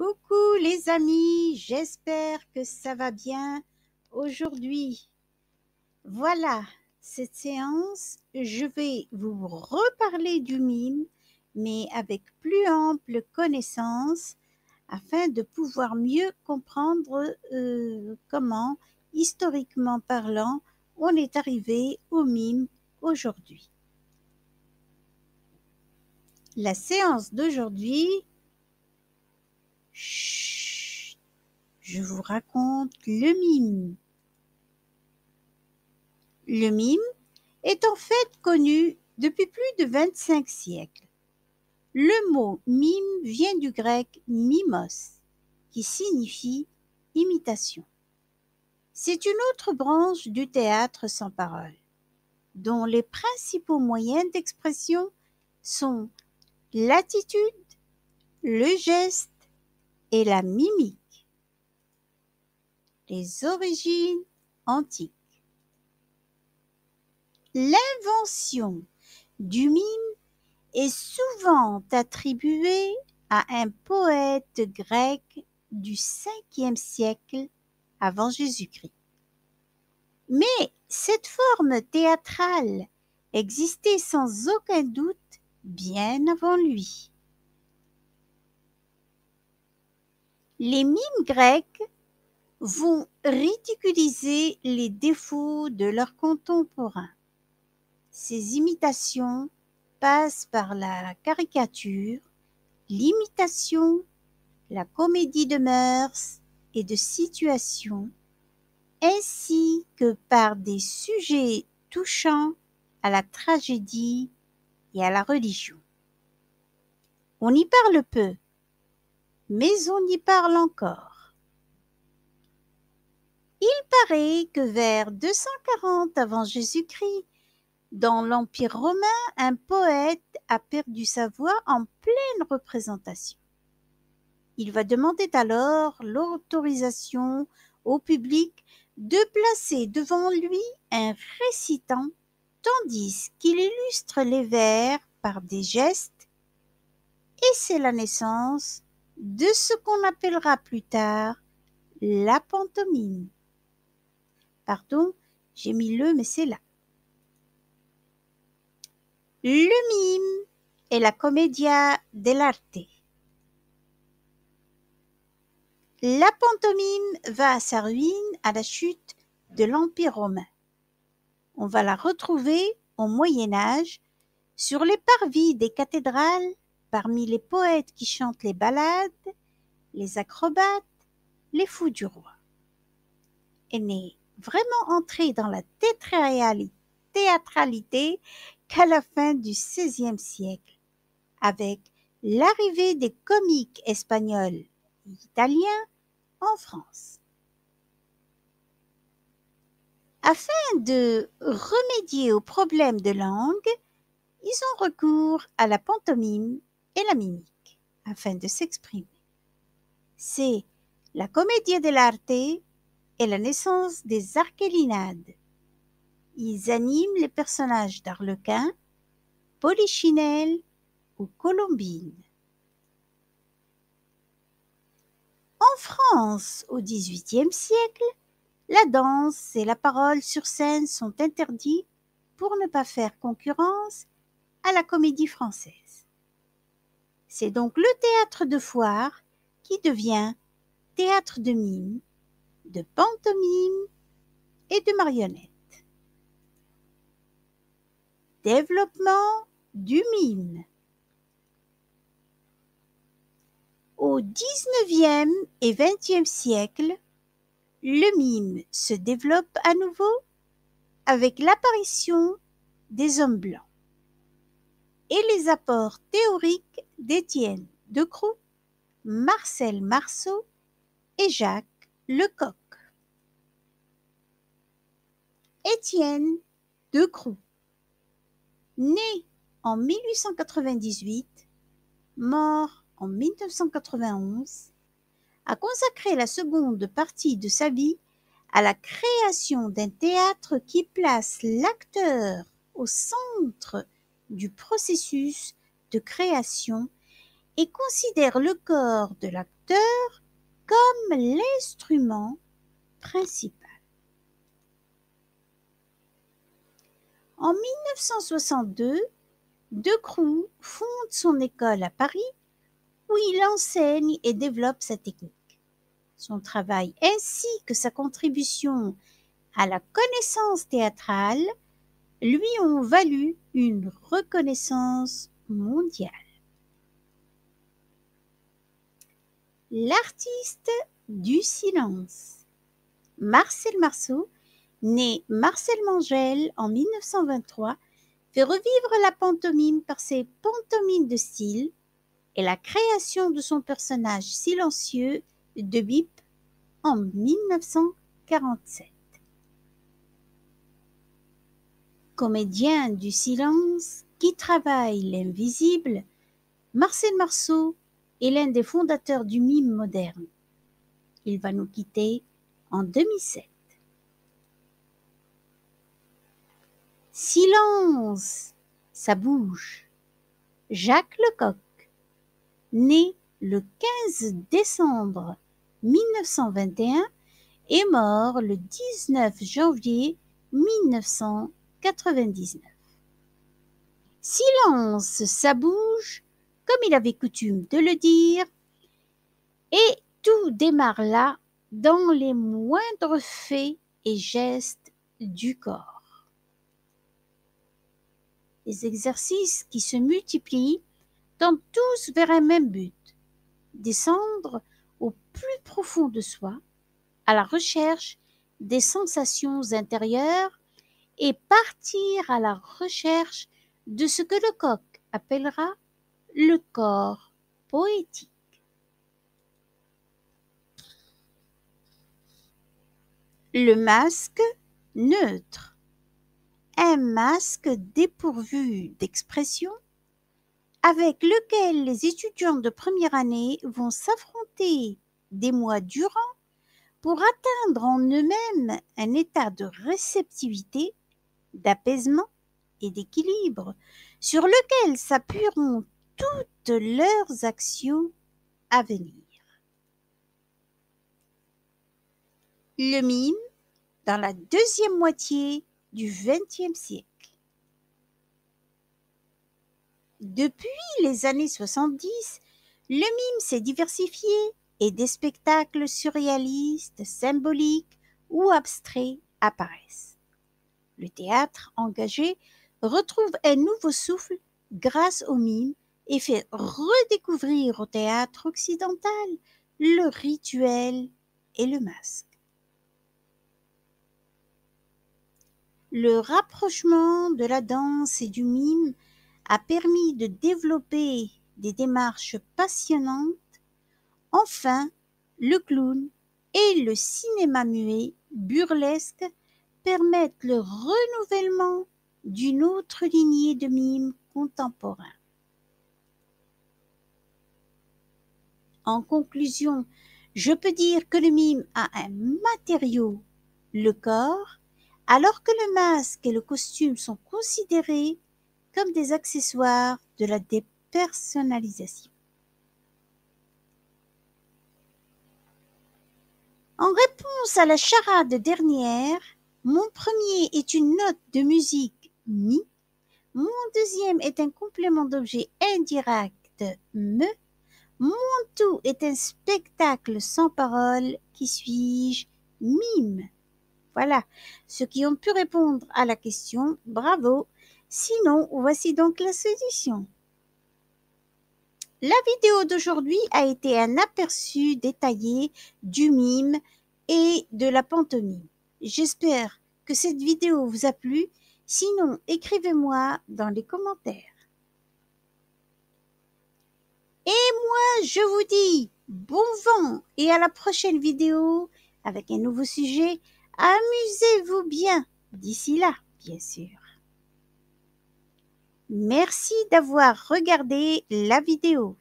Coucou les amis, j'espère que ça va bien aujourd'hui. Voilà, cette séance, je vais vous reparler du mime, mais avec plus ample connaissance, afin de pouvoir mieux comprendre comment, historiquement parlant, on est arrivé au mime aujourd'hui. La séance d'aujourd'hui, chut, je vous raconte le mime. Le mime est en fait connu depuis plus de 25 siècles. Le mot mime vient du grec mimos, qui signifie imitation. C'est une autre branche du théâtre sans parole, dont les principaux moyens d'expression sont l'attitude, le geste et la mimique. Les origines antiques. L'invention du mime est souvent attribuée à un poète grec du 5e siècle avant Jésus-Christ. Mais cette forme théâtrale existait sans aucun doute bien avant lui. Les mimes grecs vont ridiculiser les défauts de leurs contemporains. Ces imitations passent par la caricature, l'imitation, la comédie de mœurs et de situation, ainsi que par des sujets touchant à la tragédie et à la religion. On y parle peu, mais on y parle encore. Il paraît que vers 240 avant Jésus-Christ, dans l'Empire romain, un poète a perdu sa voix en pleine représentation. Il va demander alors l'autorisation au public de placer devant lui un récitant, tandis qu'il illustre les vers par des gestes, et c'est la naissance de ce qu'on appellera plus tard la pantomime. Pardon, j'ai mis le, mais c'est là. Le mime est la commedia dell'arte. La pantomime va à sa ruine à la chute de l'Empire romain. On va la retrouver au Moyen Âge sur les parvis des cathédrales, parmi les poètes qui chantent les ballades, les acrobates, les fous du roi. Elle n'est vraiment entrée dans la théâtralité qu'à la fin du XVIe siècle, avec l'arrivée des comiques espagnols et italiens en France. Afin de remédier aux problèmes de langue, ils ont recours à la pantomime et la mimique afin de s'exprimer. C'est la commedia dell'arte et la naissance des archélinades. Ils animent les personnages d'Arlequin, Polichinelle ou Colombine. En France, au XVIIIe siècle, la danse et la parole sur scène sont interdits pour ne pas faire concurrence à la comédie française. C'est donc le théâtre de foire qui devient théâtre de mime, de pantomime et de marionnette. Développement du mime. Au XIXe et XXe siècle, le mime se développe à nouveau avec l'apparition des hommes blancs et les apports théoriques d'Étienne Decroux, Marcel Marceau et Jacques Lecoq. Étienne Decroux, né en 1898, mort en 1991, a consacré la seconde partie de sa vie à la création d'un théâtre qui place l'acteur au centre du processus de création et considère le corps de l'acteur comme l'instrument principal. En 1962, Decroux fonde son école à Paris où il enseigne et développe sa technique. Son travail ainsi que sa contribution à la connaissance théâtrale lui ont valu une reconnaissance mondiale. L'artiste du silence. Marcel Marceau, né Marcel Mangel en 1923, fait revivre la pantomime par ses pantomimes de style et la création de son personnage silencieux de Bip en 1947. Comédien du silence qui travaille l'invisible, Marcel Marceau est l'un des fondateurs du mime moderne. Il va nous quitter en 2007. Silence, ça bouge. Jacques Lecoq, né le 15 décembre 1921, est mort le 19 janvier 1999. Silence, ça bouge, comme il avait coutume de le dire, et tout démarre là dans les moindres faits et gestes du corps. Les exercices qui se multiplient tendent tous vers un même but, descendre au plus profond de soi, à la recherche des sensations intérieures et partir à la recherche de ce que Lecoq appellera le corps poétique. Le masque neutre. Un masque dépourvu d'expression avec lequel les étudiants de première année vont s'affronter des mois durant pour atteindre en eux-mêmes un état de réceptivité, d'apaisement et d'équilibre sur lequel s'appuieront toutes leurs actions à venir. Le mime dans la deuxième moitié du XXe siècle. Depuis les années 70, le mime s'est diversifié et des spectacles surréalistes, symboliques ou abstraits apparaissent. Le théâtre engagé retrouve un nouveau souffle grâce au mime et fait redécouvrir au théâtre occidental le rituel et le masque. Le rapprochement de la danse et du mime a permis de développer des démarches passionnantes. Enfin, le clown et le cinéma muet burlesque permettent le renouvellement d'une autre lignée de mimes contemporains. En conclusion, je peux dire que le mime a un matériau, le corps, alors que le masque et le costume sont considérés comme des accessoires de la dépersonnalisation. En réponse à la charade dernière, mon premier est une note de musique mi, mon deuxième est un complément d'objet indirect me, mon tout est un spectacle sans parole, qui suis-je, mime. Voilà, ceux qui ont pu répondre à la question, bravo. Sinon, voici donc la solution. La vidéo d'aujourd'hui a été un aperçu détaillé du mime et de la pantomime. J'espère que cette vidéo vous a plu. Sinon, écrivez-moi dans les commentaires. Et moi, je vous dis bon vent et à la prochaine vidéo avec un nouveau sujet. Amusez-vous bien d'ici là, bien sûr. Merci d'avoir regardé la vidéo.